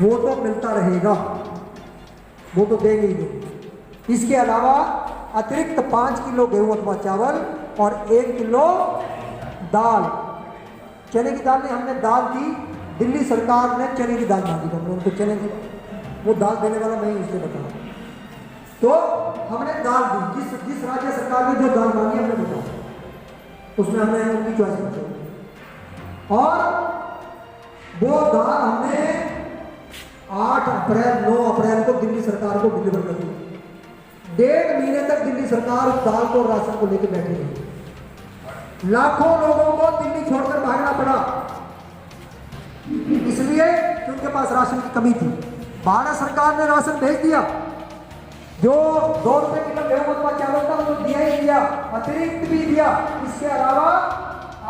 वो तो मिलता रहेगा, वो तो देंगे ही देंगे। इसके अलावा अतिरिक्त 5 किलो गेहूं अथवा चावल और 1 किलो दाल, चने की दाल में हमने दाल दी, दिल्ली सरकार ने चने की दाल मांगी, तो हमने उनको चने की वो दाल देने वाला मैं ही उससे बताऊँ, तो हमने दाल दी। जिस राज्य सरकार ने जो दाल मांगी हमने बताया, उसमें हमने उनकी चॉइस की और वो दाल हमने 8 अप्रैल 9 अप्रैल को दिल्ली सरकार को डिलीवर कर दी। 1.5 महीने तक दिल्ली सरकार दाल को राशन को लेकर बैठी रही। लाखों लोगों को दिल्ली छोड़कर भागना पड़ा, इसलिए कि उनके पास राशन की कमी थी। भारत सरकार ने राशन भेज दिया, जो 2 रुपए किलो गेहूं अथवा चावल था वो दिया ही दिया, अतिरिक्त भी दिया। इसके अलावा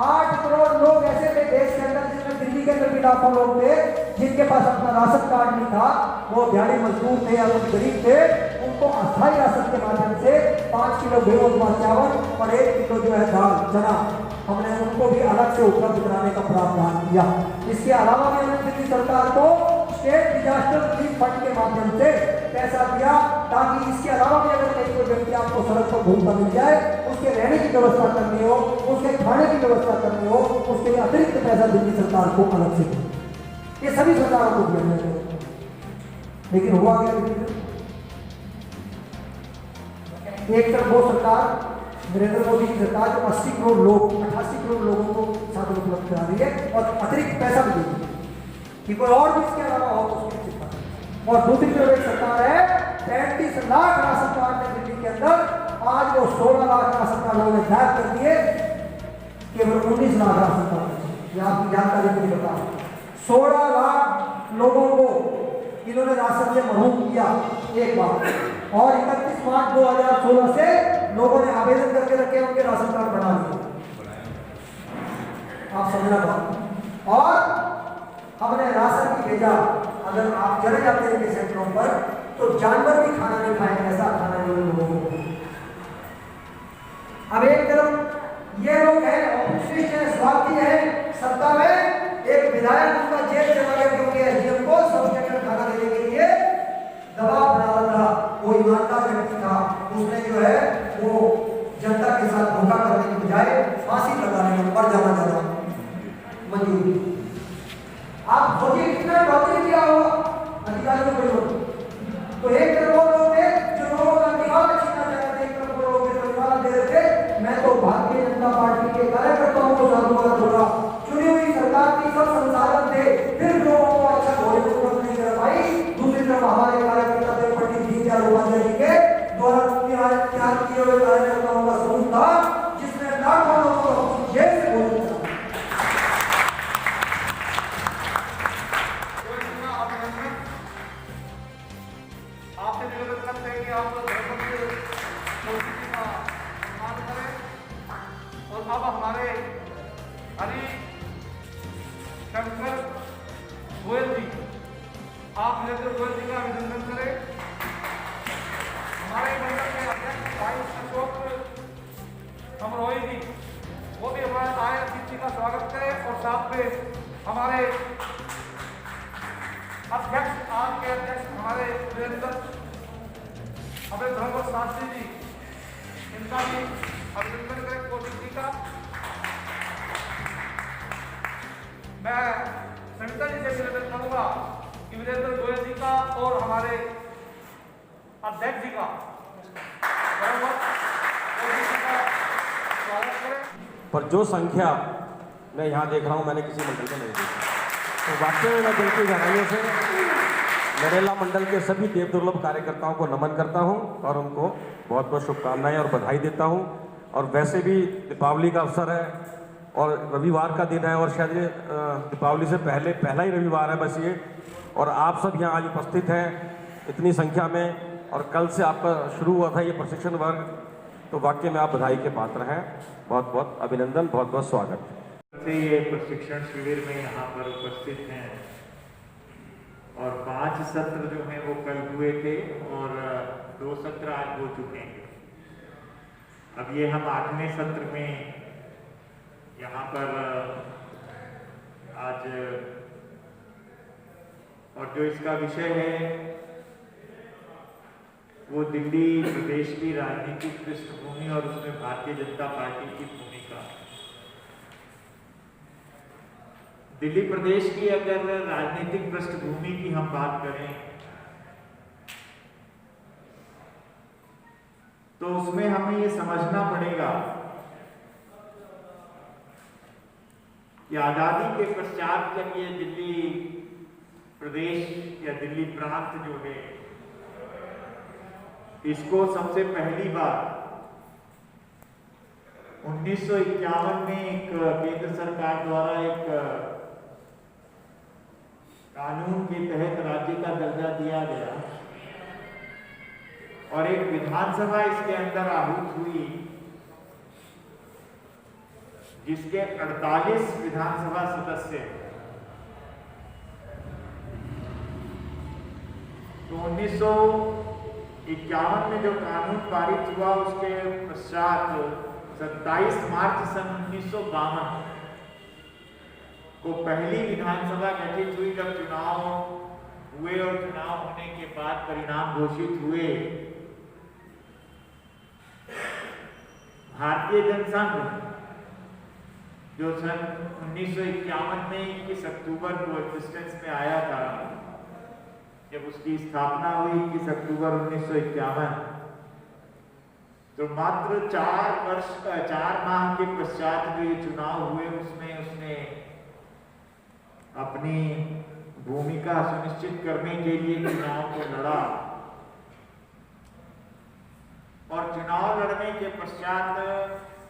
8 करोड़ लोग ऐसे थे देश के अंदर, जिसमें दिल्ली के अंदर भी लाखों लोग थे जिनके पास अपना राशन कार्ड नहीं था, वो दिहाड़ी मजदूर थे या वो गरीब थे, उनको अस्थायी राशन के माध्यम से 5 किलो गेहूं अथवा चावल और 1 किलो जो है दाल चना, हमने उनको भी अलग से उपलब्ध कराने का प्रावधान किया। इसके अलावा भी हमने दिल्ली सरकार को स्टेट डिजास्टर रिलीफ फंड के माध्यम से पैसा दिया, ताकि इसके अलावा भी अगर कहीं कोई व्यक्ति आपको सड़क पर घूमता मिल जाए, उसके रहने की व्यवस्था करनी हो, उसके खाने की व्यवस्था करनी हो, उसके लिए अतिरिक्त पैसा दिल्ली सरकार को अलग से दे। ये सभी सरकारों को दिया जाए, लेकिन हुआ क्या? एक तरफ वो सरकार नरेंद्र मोदी की सरकार जो 80 करोड़ लोग 88 करोड़ लोगों को साधन उपलब्ध करा रही है और अतिरिक्त पैसा भी दे रही है कि कोई और भी इसके अलावा हो तो उसकी चिंता करें। और दूसरी तरफ एक सरकार है 35 लाख राशन कार्ड है दिल्ली के अंदर, आज वो 16 लाख राशन कार्ड लोगों ने गायब कर दिए, केवल 19 लाख राशन कार्ड। ये आपकी जानकारी के लिए बता, 16 लाख लोगों को इन्होंने राशन से महरूम किया एक बार, और 31 मार्च 2016 से लोगों ने आवेदन करके रखे, उनके राशन कार्ड बना लिए। आप समझना बात। और हमने राशन भी भेजा, अगर आप चले जाते हैं सेंटरों पर तो जानवर भी खाना नहीं खाएंगे, ऐसा खाना नहीं लोगों को। अब एक तरफ ये लोग हैं ऑपोजिस्ट है, स्वार्थी है सत्ता में, एक विधायक उनका जेल चला गया क्योंकि एसडीएम को सब्सटेंडर्ड खाना देने के लिए दबाव बना था। वो ईमानदार व्यक्ति था, उसने जो है वो जनता के साथ धोखा करने के बजाय फांसी लगाने में मर जाना चाहता मंजूर। आप सोचिए कितना डॉक्टर किया होगा अधिकारियों को। तो एक तरफ वो लोग थे जो लोगों का निवाला छीनना चाहते थे, एक तरफ वो लोग निवाला दे रहे थे। मैं तो भारतीय जनता पार्टी के कार्यकर्ताओं को साधुवाद बोला, चुनी हुई सरकार की सब संसाधन थे, फिर लोगों को अच्छा भोजन उपलब्ध नहीं कर पाई। दूसरी तरफ हमारे कार्यकर्ता थे पंडित दीनदयाल उपाध्याय जी के द्वारा तैयार किए हुए कार्यकर्ताओं का समूह था, जिसने लाखों लोगों को जेल से भोजन किया। आपसे निवेदन करते हैं कि आप सम्मान करें। और अब हमारे हरि शंकर गोयल जी, आप नरेंद्र गोयल जी का अभिनंदन करें। हमारे मंडल के अध्यक्ष भाई अशोक अमरोही जी, वो भी हमारे आए अतिथि का स्वागत करें। और साथ में हमारे अध्यक्ष, आज के अध्यक्ष हमारे वीरेंद्र हमें धर्मवर शास्त्री जी, इनका भी अभिनंदन करें कोशिश जी का। मैं संगीता जी से निवेदन करूंगा कि वीरेंद्र गोयल जी का और हमारे अध्यक्ष जी का स्वागत करें। पर जो संख्या मैं यहाँ देख रहा हूँ, मैंने किसी मंडल में नहीं देखी। तो वाकई में मैं दिल की गहराइयों से नरेला मंडल के सभी देव दुर्लभ कार्यकर्ताओं को नमन करता हूँ और उनको बहुत बहुत शुभकामनाएं और बधाई देता हूँ। और वैसे भी दीपावली का अवसर है और रविवार का दिन है, और शायद ये दीपावली से पहला ही रविवार है बस ये, और आप सब यहाँ आज उपस्थित हैं इतनी संख्या में। और कल से आपका शुरू हुआ था ये प्रशिक्षण वर्ग, तो वाकई में आप बधाई के पात्र हैं। बहुत बहुत अभिनंदन, बहुत बहुत स्वागत। ये प्रशिक्षण शिविर में यहाँ पर उपस्थित हैं और 5 सत्र जो हैं वो कल हुए थे और 2 सत्र आज हो चुके हैं। अब ये हम 8वें सत्र में यहाँ पर आज और जो इसका विषय है वो दिल्ली प्रदेश की राजनीतिक पृष्ठभूमि और उसमें भारतीय जनता पार्टी की भूमिका। दिल्ली प्रदेश की अगर राजनीतिक पृष्ठभूमि की हम बात करें तो उसमें हमें ये समझना पड़ेगा कि आजादी के पश्चात जब ये दिल्ली प्रदेश या दिल्ली प्रांत जो है इसको सबसे पहली बार 1951 में एक केंद्र सरकार द्वारा एक कानून के तहत राज्य का दर्जा दिया गया और एक विधानसभा इसके अंदर आहूत हुई जिसके 48 विधानसभा सदस्य। तो 1951 में जो कानून पारित हुआ उसके पश्चात 27 मार्च सन 1952 को पहली विधानसभा गठित हुई जब चुनाव हुए और चुनाव होने के बाद परिणाम घोषित हुए। भारतीय जनसंघ जो सन 1951 में 21 अक्टूबर को एग्जिस्टेंस में आया था, जब उसकी स्थापना हुई 21 अक्टूबर 1951, तो मात्र 4 माह के पश्चात जो ये चुनाव हुए उसमें उसने अपनी भूमिका सुनिश्चित करने के लिए चुनाव को लड़ा और चुनाव लड़ने के पश्चात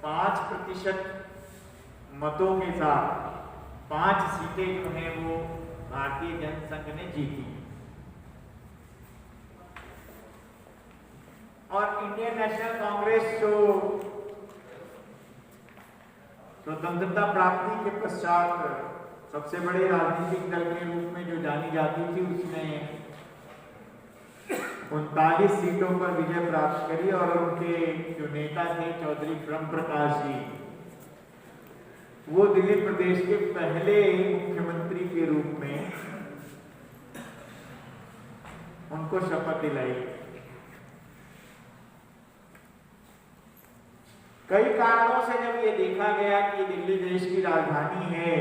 5% मतों के साथ 5 सीटें जो हैं वो भारतीय जनसंघ ने जीती और इंडियन नेशनल कांग्रेस जो स्वतंत्रता प्राप्ति के पश्चात सबसे बड़े राजनीतिक दल के रूप में जो जानी जाती थी उसने 39 सीटों पर विजय प्राप्त करी और उनके जो नेता थे चौधरी ब्रह्म प्रकाश जी, वो दिल्ली प्रदेश के पहले मुख्यमंत्री के रूप में उनको शपथ दिलाई। कई कारणों से जब ये देखा गया कि दिल्ली देश की राजधानी है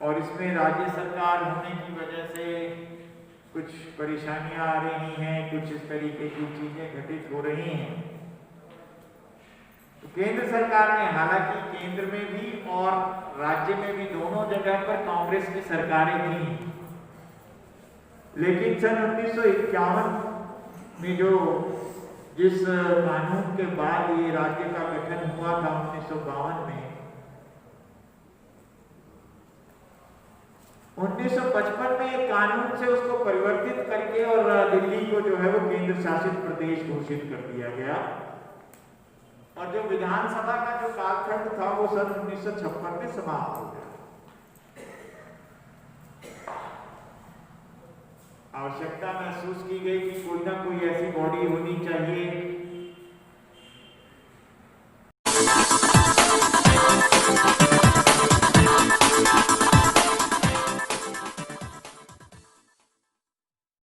और इसमें राज्य सरकार होने की वजह से कुछ परेशानियां आ रही हैं, कुछ इस तरीके की चीजें घटित हो रही हैं, तो केंद्र सरकार ने, हालांकि केंद्र में भी और राज्य में भी दोनों जगह पर कांग्रेस की सरकारें थी, लेकिन सन 1951 में जो जिस कानून के बाद ये राज्य का गठन हुआ था 1952 में, 1955 में एक कानून से उसको परिवर्तित करके और दिल्ली को जो है वो केंद्र शासित प्रदेश घोषित कर दिया गया और जो विधानसभा का जो कालखंड था वो सन 1956 में समाप्त हो गया। आवश्यकता महसूस की गई कि कोई ना कोई ऐसी बॉडी होनी चाहिए